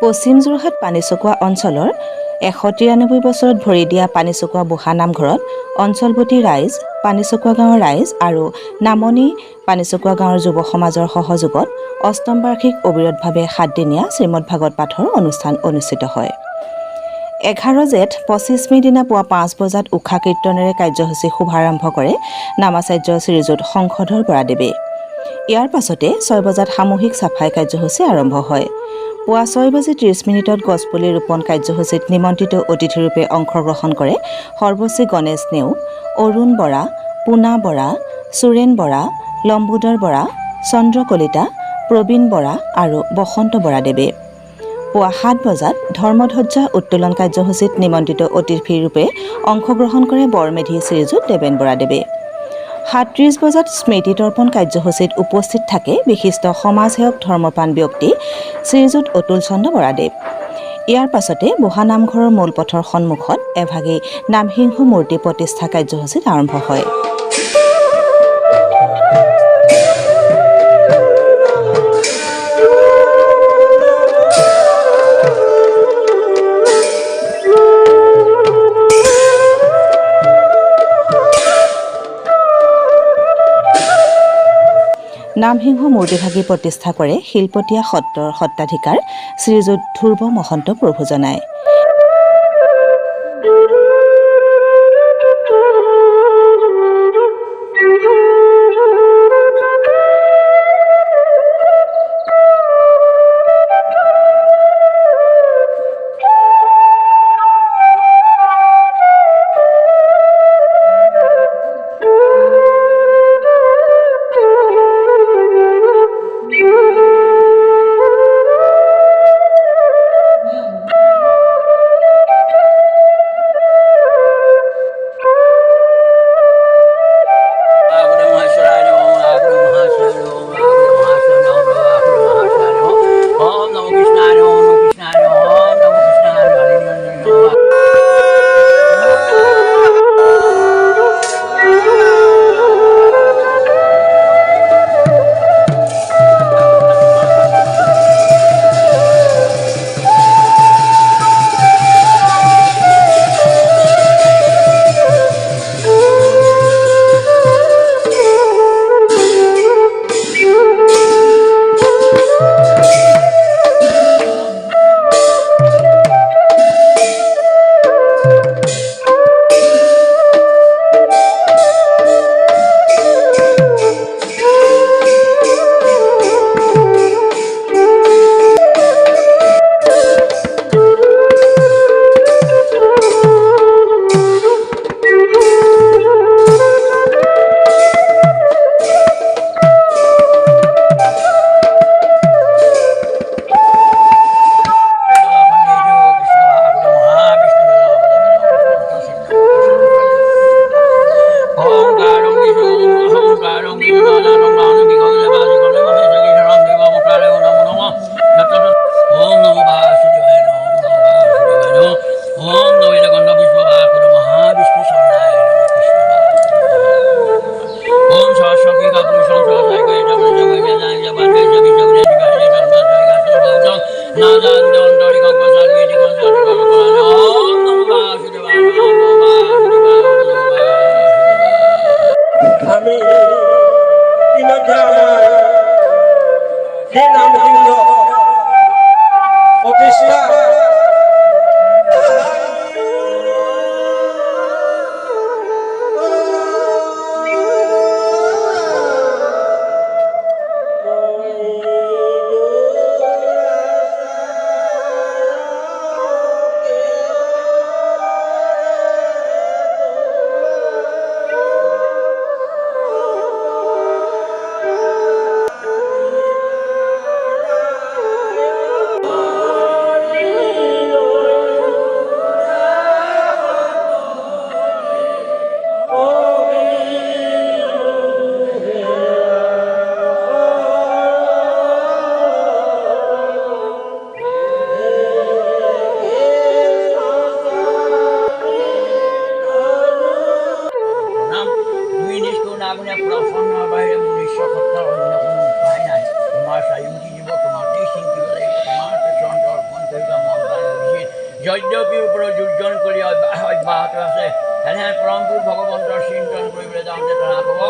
পশ্চিম যোৰহাট পানীচকুৱা অঞ্চলৰ ১৯৩ বছৰত ভৰি দিয়া পানীচকুৱা বুঢ়া নামঘৰত অঞ্চলবতী ৰাইজ, পানীচকুৱা গাঁৱৰ ৰাইজ আৰু নামনি পানীচকুৱা গাঁৱৰ যুৱ সমাজৰ সহযোগত অষ্টম বাৰ্ষিক অবিৰতভাৱে ৭দিনীয়া শ্ৰীমদ ভাগৱত পাঠৰ অনুষ্ঠান অনুষ্ঠিত হয়। ১১ জেঠ ২৫ মে' দিনা পুৱা ৫ বজাত উষা কীৰ্তনেৰে কাৰ্যসূচী শুভাৰম্ভ কৰে নামাচাৰ্য শ্ৰীযুত শংখধৰ বৰাদেৱে। ইয়াৰ পাছতে ৬ বজাত সামূহিক চাফাই কাৰ্যসূচী আৰম্ভ হয়। পুৱা ৬:৩০ গছপুলি ৰোপণ কাৰ্যসূচীত নিমন্ত্ৰিত অতিথিৰূপে অংশগ্ৰহণ কৰে সৰ্বশ্ৰী গণেশ নেওগ, অৰুণ বৰা, পুনা বৰা, সুৰেণ বৰা, লম্বোদৰ বৰা, চন্দ্ৰ কলিতা, প্ৰবীণ বৰা আৰু বসন্ত বৰাদেৱে। পুৱা ৭ বজাত ধৰ্মধ্বজা উত্তোলন কাৰ্যসূচীত নিমন্ত্ৰিত অতিথিৰূপে অংশগ্ৰহণ কৰে বৰমেধি শ্ৰীযুত দেৱেন বৰাদেৱে। ৭:৩০ বজাত স্মৃতি তৰ্পণ কাৰ্যসূচীত উপস্থিত থাকে বিশিষ্ট সমাজসেৱক ধৰ্মপ্ৰাণ ব্যক্তি শ্ৰীযুত অতুল চন্দ্ৰ বৰাদেৱ। ইয়াৰ পাছতে বুঢ়া নামঘৰৰ মূল পথৰ সন্মুখত এভাগি নামসিংহ মূৰ্তি প্ৰতিষ্ঠা কাৰ্যসূচীত আৰম্ভ হয়। নামসিংহ মূৰ্তিভাগি প্ৰতিষ্ঠা কৰে শিলপটীয়া সত্ৰৰ সত্ৰাধিকাৰ শ্ৰীযুত ধ্ৰুৱ মহন্ত প্ৰভুজনাই। যজ্ঞপীৰ ওপৰত যোজন কৰি অব্যাহত আছে। এনে পৰমপুৰ ভগৱন্তৰ চিন্তন কৰিবলৈ যাওঁতে ধৰা ক'ব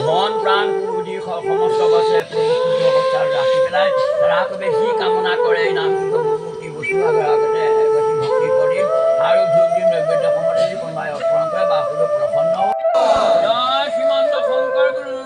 মন প্ৰাণ বুদ্ধি সমস্ত বছে শুদ্ধ অৱস্থাত ৰাখি পেলাই ধৰা কবে যি কামনা কৰে এই নামটো মূৰ্তি বস্তু আগতে এগৰাকী ভক্তি কৰিম আৰু ধূপ দিম নৈবেদ্য সময়তে যদি কোনোবাই অৰ্পণ কৰে বা সকলো প্ৰসন্ন হ'ব। জয় শ্ৰীমন্ত শংকৰ গুৰু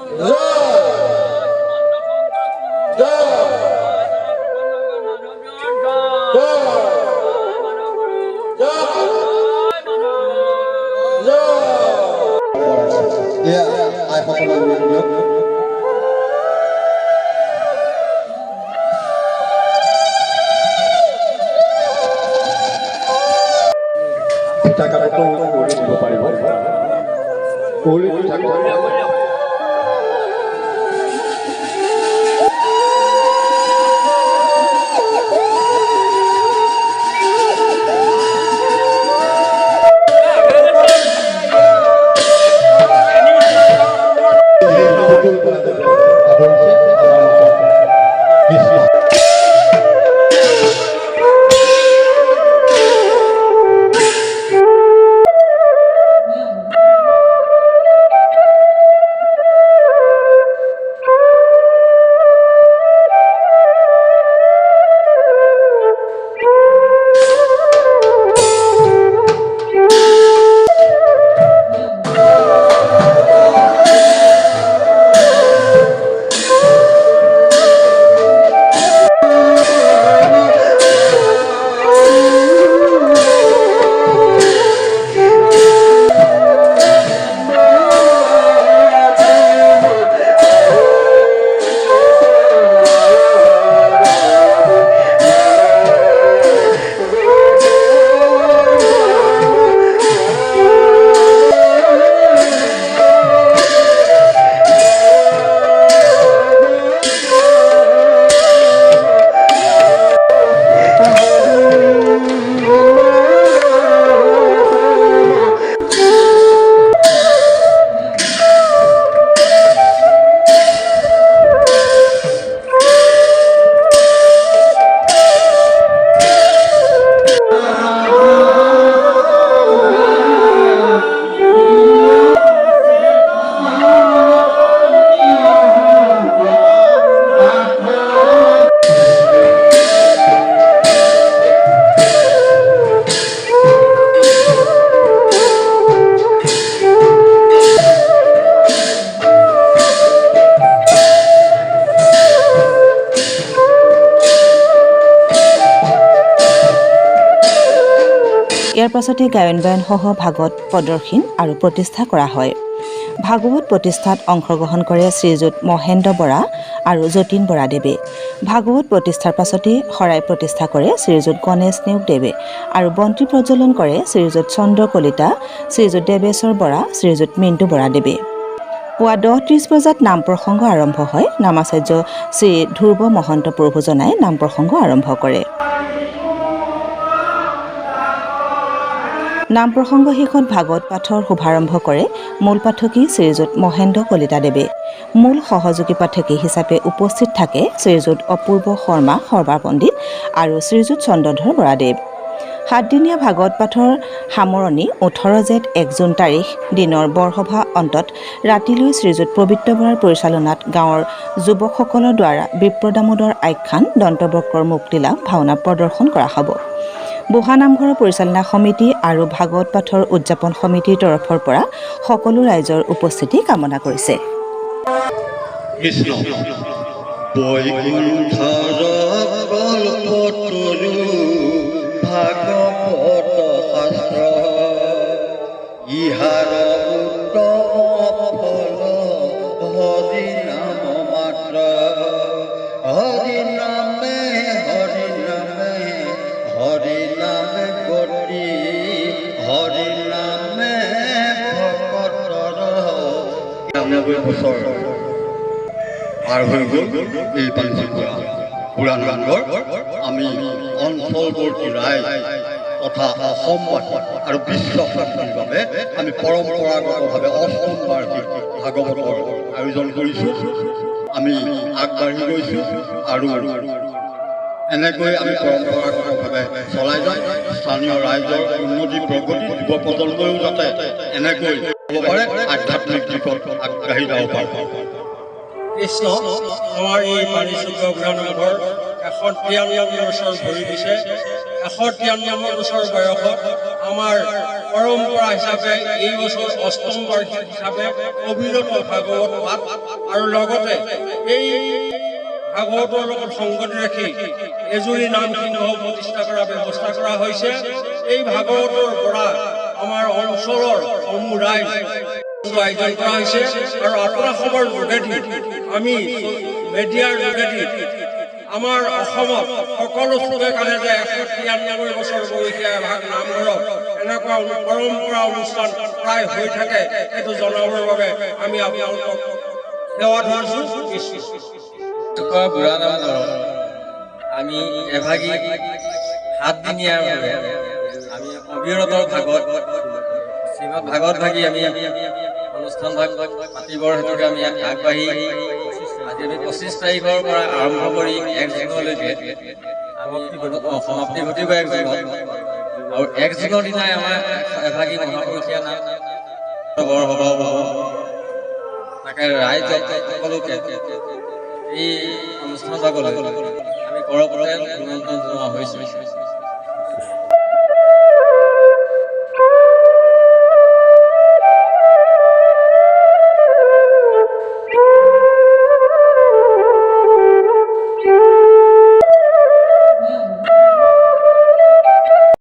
ইয়াৰ পাছতে গায়ন বায়নসহ ভাগৱত প্ৰদৰ্শন আৰু প্ৰতিষ্ঠা কৰা হয়। ভাগৱত প্ৰতিষ্ঠাত অংশগ্ৰহণ কৰে শ্ৰীযুত মহেন্দ্ৰ বৰা আৰু যতীন বৰাদেৱে। ভাগৱত প্ৰতিষ্ঠাৰ পাছতে শৰাই প্ৰতিষ্ঠা কৰে শ্ৰীযুত গণেশ নেওগদেৱে আৰু বন্তি প্ৰজ্বলন কৰে শ্ৰীযুত চন্দ্ৰ কলিতা, শ্ৰীযুত দেৱেশ্বৰ বৰা, শ্ৰীযুত মিণ্টু বৰাদেৱে। পুৱা 10:30 বজাত নাম প্ৰসংগ আৰম্ভ হয়। নামাচাৰ্য শ্ৰী ধ্ৰুৱ মহন্ত প্ৰভুজনাই নাম প্ৰসংগ আৰম্ভ কৰে। নাম প্ৰসংগ শেষত ভাগৱত পাঠৰ শুভাৰম্ভ কৰে মূল পাঠকী শ্ৰীযুত মহেন্দ্ৰ কলিতাদেৱে। মূল সহযোগী পাঠকী হিচাপে উপস্থিত থাকে শ্ৰীযুত অপূৰ্ব শৰ্মা সৰ্বা পণ্ডিত আৰু শ্ৰীযুত চন্দ্ৰধৰ বৰাদেৱ। 7দিনীয়া ভাগৱত পাঠৰ সামৰণি 18 জেঠ 1 জুন তাৰিখ দিনৰ বৰসভা অন্তত ৰাতিলৈ শ্ৰীযুত পবিত্ৰ বৰাৰ পৰিচালনাত গাঁৱৰ যুৱকসকলৰ দ্বাৰা বিপ্ৰদামোদৰ আখ্যান দন্তবক্ৰৰ মুক্তিলাভ ভাওনা প্ৰদৰ্শন কৰা হ'ব। বুঢ়া নামঘৰৰ পৰিচালনা সমিতি আৰু ভাগৱত পাঠৰ উদযাপন সমিতিৰ তৰফৰ পৰা সকলো ৰাইজৰ উপস্থিতি কামনা কৰিছে। পাৰ হৈ গ'ল এই পানীচুকীয়া বুঢ়া নামঘৰ। আমি অঞ্চলবৰ্তী ৰাইজ তথা অসমবাসী আৰু বিশ্ব শান্তিৰ বাবে আমি পৰম্পৰাগতভাৱে 8ম বাৰ্ষিক ভাগৱতৰ আয়োজন কৰিছোঁ। আমি আগবাঢ়ি গৈছোঁ আৰু এনেকৈ আমি পৰম্পৰাগতভাৱে চলাই যাওঁ। স্থানীয় ৰাইজৰ উন্নতি প্ৰগতি যুৱ প্ৰজন্মইও যাতে এনেকৈ হ'ব পাৰে, আধ্যাত্মিক দিশত আগবাঢ়ি যাব পাৰে। কৃষ্ণ আমাৰ এই পানীচুকা বুঢ়া নামঘৰ 193 বছৰ ভৰি দিছে। 193 বছৰ বয়সত আমাৰ পৰম্পৰা হিচাপে এই বছৰ 8ম বাৰ্ষিক হিচাপে অবিৰত ভাগৱত পাঠ আৰু লগতে এই ভাগৱতৰ লগত সংগতি ৰাখি এজুৰি নাম সিংহ প্ৰতিষ্ঠা কৰাৰ ব্যৱস্থা কৰা হৈছে। এই ভাগৱতৰ পৰা আমাৰ অঞ্চলৰ সমূহ ৰাইজ আয়োজন কৰা হৈছে আৰু আপোনাসমৰ যোগেদি আমি মিডিয়াৰ যোগেদি আমাৰ অসমত সকলো চবে কাৰণে যে 193 বছৰ বয়সীয়া এভাগ নামঘৰত এনেকুৱা পৰম্পৰা অনুষ্ঠান প্ৰায় হৈ থাকে সেইটো জনাবৰ বাবে আমি আপোনালোকক সেৱা ধৰিছোঁ। চুকা বুঢ়া নামঘৰত আমি এভাগী 7 দিনীয়াৰ বাবে আমি অবিৰতৰ শ্ৰীমদ ভাগৱত ভাগি আমি অনুষ্ঠান ভাগ পাতিবৰ হেতুকে আমি আগবাঢ়ি আজি আমি 25 তাৰিখৰ পৰা আৰম্ভ কৰি 1 জুনলৈকে আমি সমাপ্তি ঘটিব 1 জুনত। আৰু 1 জুনৰ দিনাই আমাৰ এভাগী মহাপুৰুষীয়া নাম বৰ হ'ব তাকে ৰাইজক সকলোকে এই অনুষ্ঠান ভাগলৈ আমি কৰপৰাই নিমন্ত্ৰণ জনোৱা হৈছোঁ।